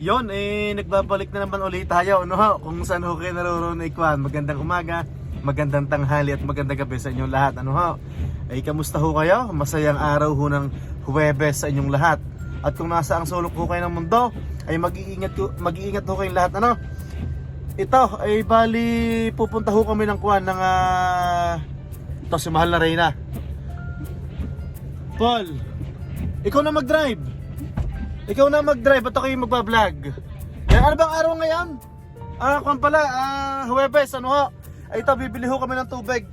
Yon, nagbabalik na naman ulit tayo, no? Kung saan ho kayo naroon na ikwan. Magandang umaga, magandang tanghali at magandang gabi sa inyong lahat, ano ho? Kamusta ho kayo? Masayang araw ho ng Huwebes sa inyong lahat. At kung nasa ang sulok ho kayo ng mundo, ay mag-iingat ho kayong lahat, ano? Ito, ay bali, pupunta ho kami ng kwan ng ito, si Mahal na Reyna. Paul, ikaw na mag-drive. Ikaw na mag-drive at ako yung magbablog. Ano bang araw ngayon? Kung pala, Huwebes, ano ho? Ay ito, bibili ho kami ng tubig.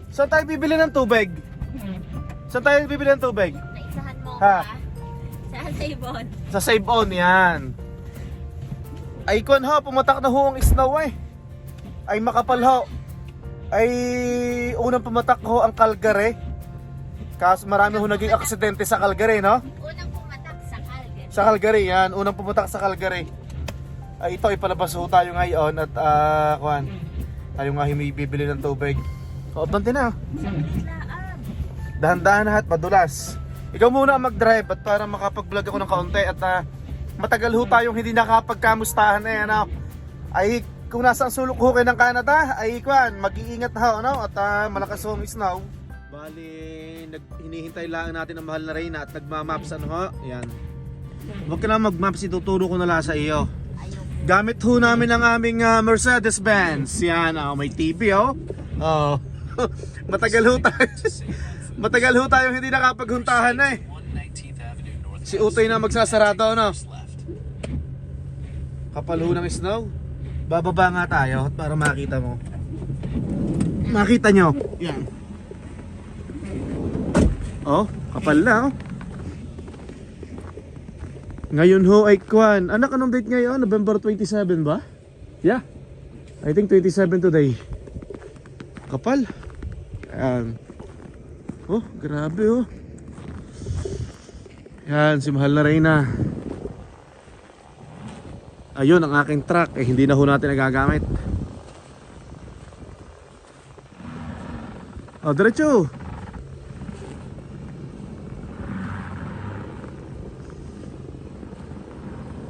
Saan tayo bibili ng tubig? Saan tayo bibili ng tubig? Naisahan mo Ha? ka? Saan sa ibon? Sa Save On, yan. Ay kung ho, pumatak na ho ang snow eh. Ay makapal ho. Ay unang pumatak ho ang Calgary. Kasi marami ho naging aksidente sa Calgary, no? Unang pumatak sa Calgary. Sa Calgary, yan. Unang pumatak sa Calgary. Ay ito, ipalabas ho tayo ngayon at kuhan. Tayo nga bibili ng tubig. O, bante na. Dahan-dahan at madulas. Ikaw muna ang mag-drive at para makapag-vlog ako ng kaunti at matagal ho tayong hindi nakapagkamustahan eh, ano? Ay kung nasa ang sulok ho kayo ng Canada, ay kuhan, mag-iingat na ho, ano? At malakas ho ang snow. Bali, hinihintay lang natin ang Mahal na Reyna at nagmamaps, ano ho? Yan. Huwag ka na mag-maps, ituturo ko na lang sa iyo. Gamit ho namin ang aming Mercedes-Benz. Yan, may TV oh. Oh. Matagal ho tayo. Matagal ho tayo hindi nakapaghuntahan eh. Si Utoy na magsasarado, no? Kapal ho ng snow. Bababa nga tayo para makita mo. Makita nyo. Yan. Oh, kapal na oh. Ngayon ho ay kwan. Anak, anong date ngayon? November 27 ba? Yeah. I think 27 today. Kapal. Ayan. Oh, grabe oh. Yan, si Mahal na Reyna. Ayun ang aking truck. Hindi na ho natin nagagamit. Oh, diretso.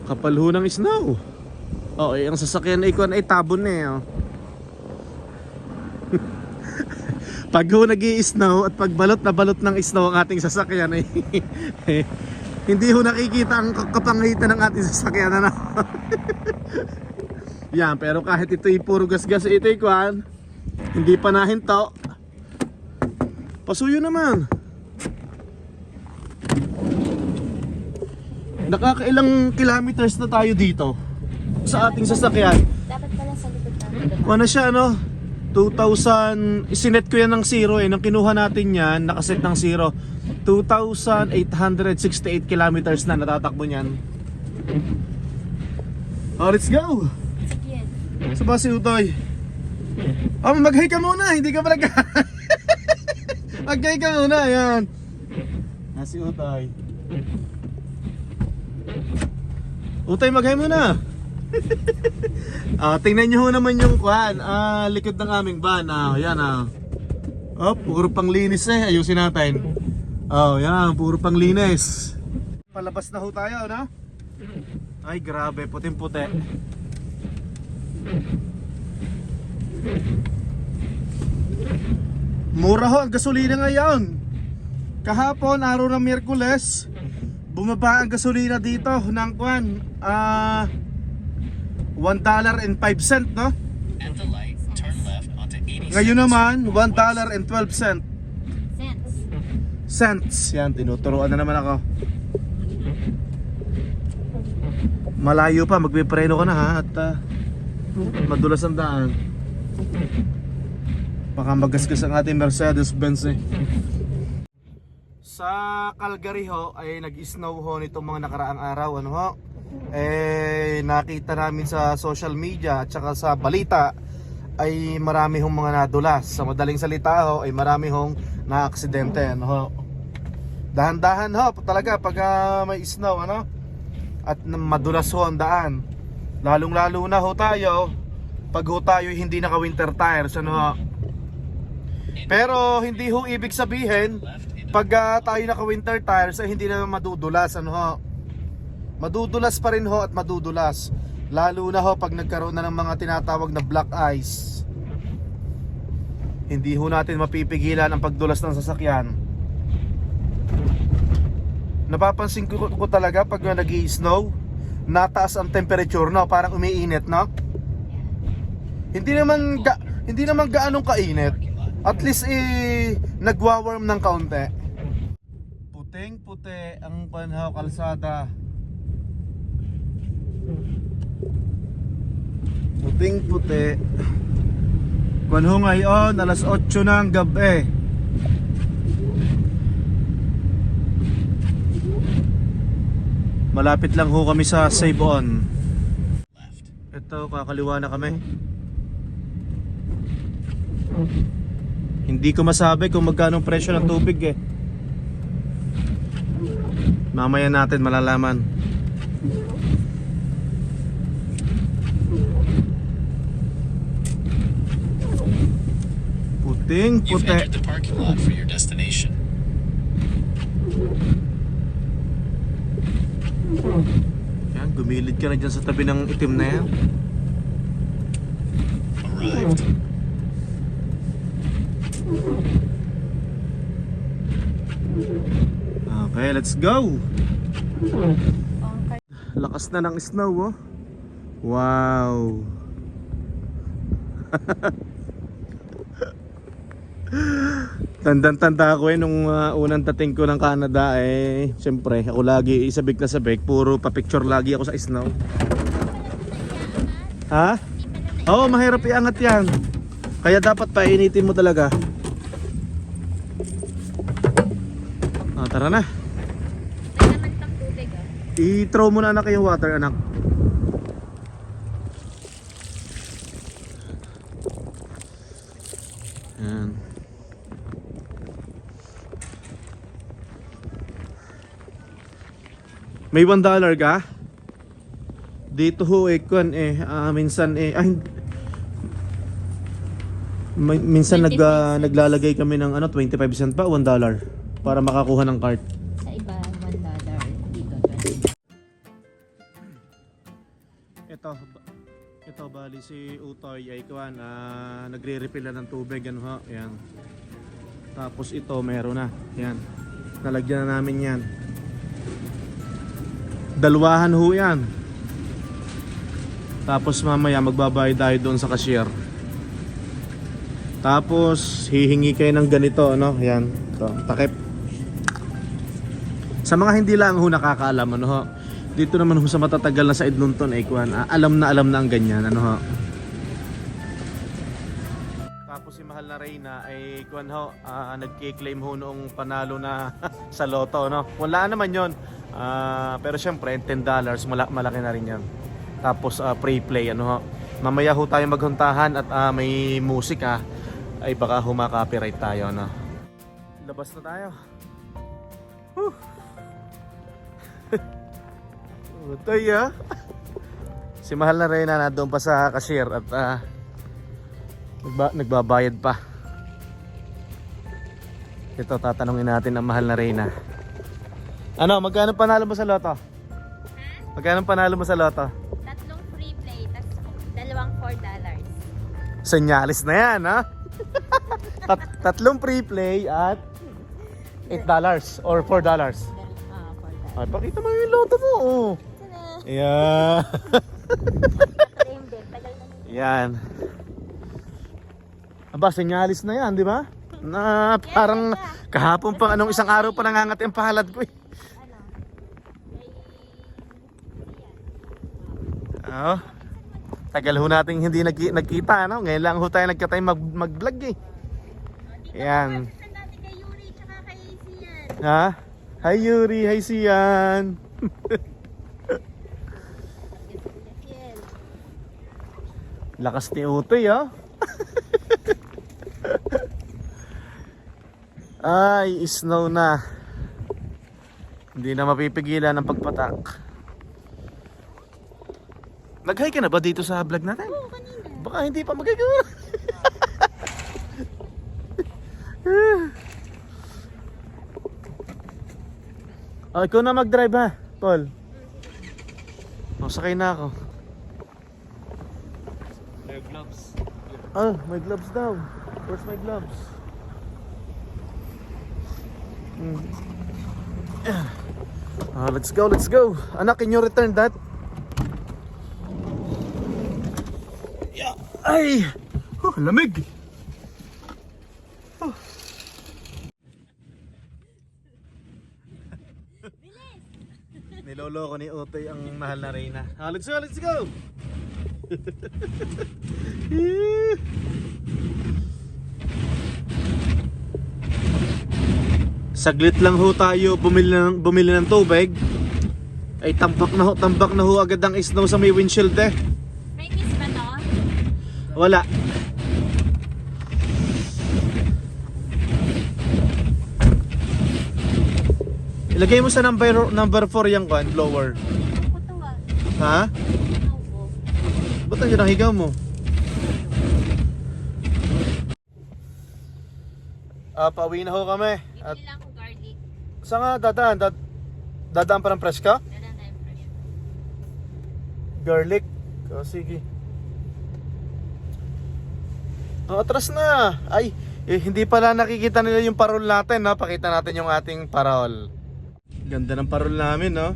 Kapal ho ng snow. Oh, ang sasakyan na ikon ay tabon na eh oh. Pag ho nag-i-snow at pagbalot na balot ng snow ang ating sasakyan ay hindi ho nakikita ang kapangitan ng ating sasakyan, ano? Yan, pero kahit ito'y puro gas-gas, ito'y kuhan, hindi pa nahinto. Pasuyo naman. Nakakailang kilometers na tayo dito sa ating sasakyan. Dapat pala sa likod natin. Ano siya, ano? 2,000, isinet ko yan ng 0 eh. Nang kinuha natin yan, nakaset ng 0. 2,868 kilometers na natatakbo niyan. Oh, let's go! Sige. Sa ba si Utoy? Oh, mag-hi ka muna, hindi ka pala mag-hi ka muna, yan. Si Utoy. Utoy, mag-hi muna. Tingnan nyo ho naman yung kwan, likod ng aming van. Yan oh, puro pang linis eh. Ayusin natin. Oh, yan, puro pang linis. Palabas na ho tayo, no? Ay, grabe, puting-puti. Mura ho ang gasolina ngayon. Kahapon, araw ng Miyerkules, bumaba ang gasolina dito ng kwan, $1.05, no? Ngayon naman, $1.12. Cents. Yan, tinuturuan na naman ako. Malayo pa, magpipreno ka na ha. At madulas ang daan. Baka magasgas ang ating Mercedes-Benz eh. Sa Calgary ho, ay nag-snow ho nitong mga nakaraang araw, ano ho? Nakita namin sa social media at saka sa balita ay marami hong mga nadulas. Sa madaling salita ho, ay marami hong na-aksidente, ano ho? Dahan-dahan ho, talaga pag may snow, ano? At madulas ho ang daan. Lalong-lalo na ho tayo pag ho tayo hindi naka-winter tires, ano ho? Pero hindi ho ibig sabihin pag tayo naka winter tires ay hindi na madudulas, ano ho. Madudulas pa rin ho at madudulas. Lalo na ho pag nagkaroon na ng mga tinatawag na black ice. Hindi ho natin mapipigilan ang pagdulas ng sasakyan. Napapansin ko talaga pag nag-i-snow, nataas ang temperature, no? Parang umiinit, no? Hindi naman gaanong kainit. At least nagwa-warm ng kaunti. Puting-puti ang panhaw kalsada. Puting-puti. Kunho ngayon, alas 8 ng gabi. Malapit lang ho kami sa Save On. Ito, kakaliwa na kami. Hindi ko masabi kung magkano presyo ng tubig eh. Mamaya natin malalaman. Puting You've puti. entered the parking lot for your destination. Yan, gumilid ka na dyan sa tabi ng itim na yan. Arrived. Okay, let's go. Conquer. Lakas na ng snow, oh. Wow. Tandang-tanda ako nung unang dating ko ng Canada siyempre ako lagi sabik na sabik, puro pa-picture lagi ako sa snow. Ha? Oo, mahirap iangat yan. Kaya dapat painitin mo talaga. Tara na. May naman pang tubig, oh. I-throw mo na anak yung water, anak. Yan. May $1 ka? Dito ho minsan minsan 25 cents. naglalagay kami ng 25 cent pa, $1 para makakuha ng cart. Sa iba, $1. Dito, 20. Ito bali si Utoy ay nagre-refill na ng tubig, ano ho, yan. Tapos ito meron na, yan. Nalagyan na namin yan. Dalwahan ho yan. Tapos mamaya magbabayad tayo doon sa cashier. Tapos hihingi kayo ng ganito, ano, yan. Ito, takip. Sa mga hindi lang ho nakakaalam, ano ho, dito naman ho sa matatagal na sa Edmonton alam na ang ganyan, ano ho. Tapos si mahal na Reyna ay nagki-claim ho noong panalo na sa loto, no. Wala naman 'yon. Pero syempre $10 malaki na rin 'yan. Tapos pre-play, ano ho. Mamaya ho tayo maghuntahan at may music ay baka ho ma-copyright tayo, no. Labas na tayo. Utoy, si mahal na Reyna na doon pa sa cashier at nagbabayad pa. Ito, tatanungin natin ang mahal na Reyna. Ano, magkano panalo mo sa loto? Magkano panalo mo sa loto? 3 free play, tapos 2 $4. Senyalis na yan, ha? 3 free play at $8 or $4. $4. Ay, pakita mo yung loto mo, oh. Yeah. Same din, tagal na nito. Yan. Aba, senyalis na yan, di ba? Na parang kahapon pang isang araw pa nangangati ang pahalad ko eh. Oh. Tagal ho nating hindi nagkita, no? Ngayon lang ho tayo nagkatay mag-vlog eh. Yan. Dati kay Yuri tsaka kay Sian. Ha? Hi Yuri, hi Sian. Lakas ni Utoy, oh. Ay, snow na. Hindi na mapipigilan ang pagpatak. Nag-hi ka na ba dito sa vlog natin? Oo, kanina. Baka hindi pa magagawa. Ikaw na mag-drive, ha, Paul. Oh, sakay na ako. Air gloves. Ah, may gloves daw. Where's my gloves? Let's go, let's go. Anak, can you return that? Yeah. Ay! Lamig! Niloloko ni Utoy ang mahal na Reyna. Let's go, let's go! Saglit lang ho tayo bumili ng tubig. Ay tambak na ho agad ang snow sa may windshield eh. May miss ba to? Wala. Ilagay mo sa number 4 yung blower. Ako to Ha? Ako. Ba't nandiyan ang higaw mo? Pauwi na ho kami. At Bibili lang ako garlic. saan nga dadaan? Dadaan pa ng presko? Dala na yung fresh. Garlic. O sige. Atras na. Ay, hindi pala nakikita nila yung parol natin, no? Pakita natin yung ating parol. Ganda ng parol namin, no?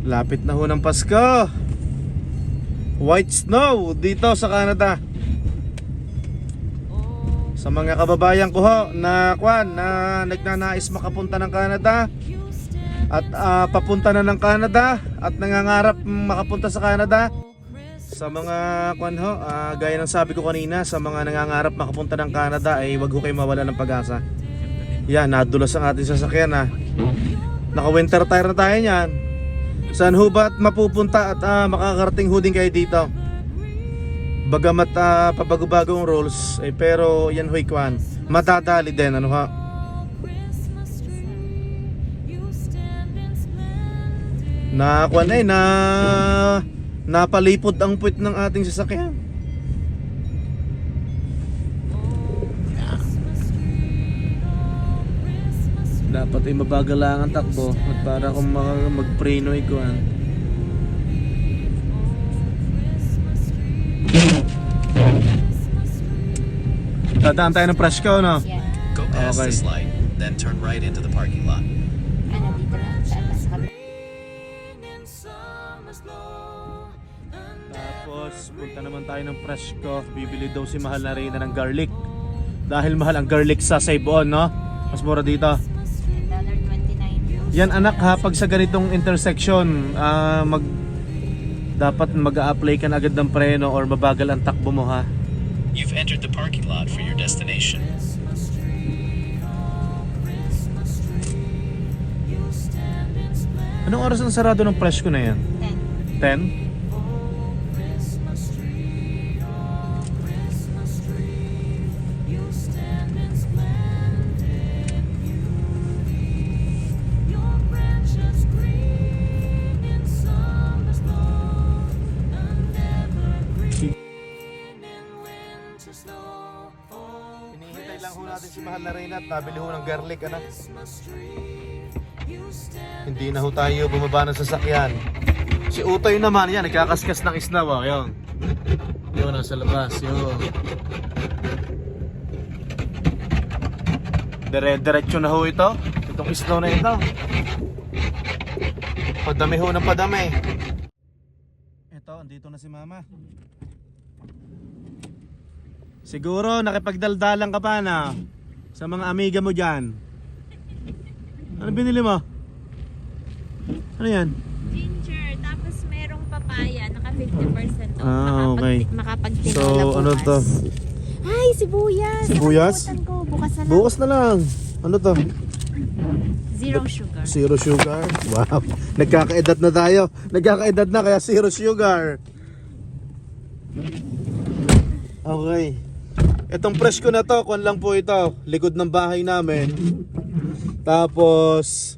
Lapit na ho ng Pasko. White snow dito sa Canada. Sa mga kababayan ko ho na nagnanais makapunta ng Canada at papunta na ng Canada at nangangarap makapunta sa Canada. Sa mga gaya ng sabi ko kanina, sa mga nangangarap makapunta ng Canada ay wag ho kayo mawala ng pag-asa. Yan, nadulas ang ating sasakyan ha. Naka winter tire na tayo niyan. Saan ho ba at mapupunta at makakarating ho din kayo dito? Bagamat pabago-bago ang rules pero yan ho'y matadali din ano ha. Napalipod ang puwit ng ating sasakyan. Dapat ay mabagal lang ang takbo at para kung mag-preno ikuan. Dadaan tayo ng Presko, no? Yeah. Go past Okay. this light, then turn right into the parking lot. Ano dito lang sa atas kami. Tapos punta naman tayo ng Presko. Bibili daw si mahal na Reyna ng garlic. Dahil mahal ang garlic sa Cebuon, no? Mas mura dito. $1.29. Yan anak ha, pag sa ganitong intersection dapat mag-a-apply ka na agad ng preno or mabagal ang takbo mo ha. You've entered the parking lot for your destination. Anong oras ang sarado ng Presko na yan? 10. 10? Hinihintay lang ho natin si mahal na Reyna at nabili ho ng garlic anak. Hindi na ho tayo bumaba ng sasakyan. Si Utoy naman yan, nagkakaskas ng isnaw oh, yun. Yun, nasa labas, yun. Dire-diretso na ho ito. Itong isnaw na ito. Padami ho ng padami. Ito, andito na si mama. Siguro nakipagdaldalan ka pa na sa mga amiga mo dyan. Ano binili mo? Ano yan? Ginger, tapos merong papaya, naka 50% off. Okay. Makapagtinola So, bukas. ano to? Ay, sibuyas! Sibuyas? Nakalimutan ko, bukas na lang. Bukas na lang. Ano to? Zero sugar. Zero sugar. Wow. Nagkakaedad na tayo. Nagkakaedad na kaya zero sugar. Okay. Itong Presko na to, kuwan lang po ito. Likod ng bahay namin. Tapos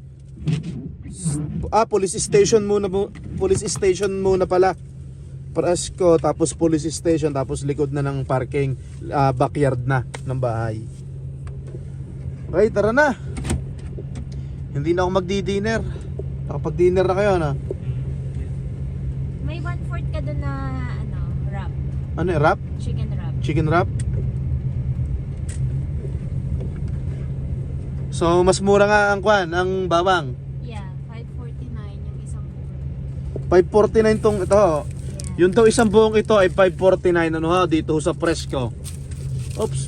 police station muna pala. Presko, tapos police station, tapos likod na ng parking, backyard na ng bahay. Okay, tara na. Hindi na ako magdi-dinner. Nakapag-dinner na kayo na. May 1/4 ka doon na wrap. Ano yung wrap? Chicken wrap. Chicken wrap? So, mas mura nga ang kwan, ang bawang. Yeah, 549 yung isang buo. 549 tong ito. Yeah. Yung daw isang buong ito ay 549 ano ha, dito sa Fresco. Oops.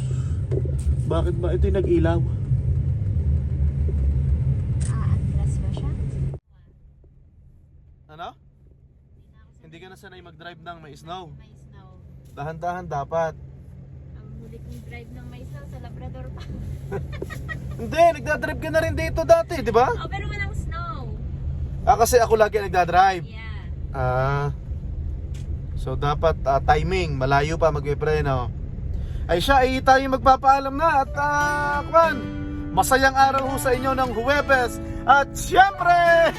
Bakit ba ito yung nag-ilaw? Atlas ba siya? Ano? Hindi ka na sanay mag-drive ng may snow. May snow. Dahan-dahan dapat. Ang huli kong drive ng may snow sa Labrador pa. Hindi, nagdadrive ka na rin dito dati, di ba? Oh, pero walang snow. Kasi ako lagi nagdadrive. Yeah. So dapat timing, malayo pa magpipreno. Ay siya, ay tayo magpapaalam na at kwan, masayang araw ho sa inyo ng Huwebes. At syempre,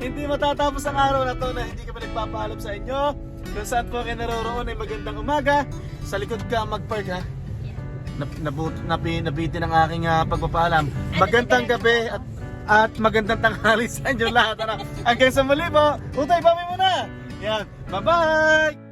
hindi matatapos ang araw na to na hindi kami nagpapaalam sa inyo. Kung saan po kayo naroroon ay magandang umaga. Sa likod ka mag-park ha. Nabitin ang aking pagpapaalam. Magandang gabi at magandang tanghali sa inyo lahat. Hanggang sa muli po. Utay, bami muna. Yan. Bye-bye!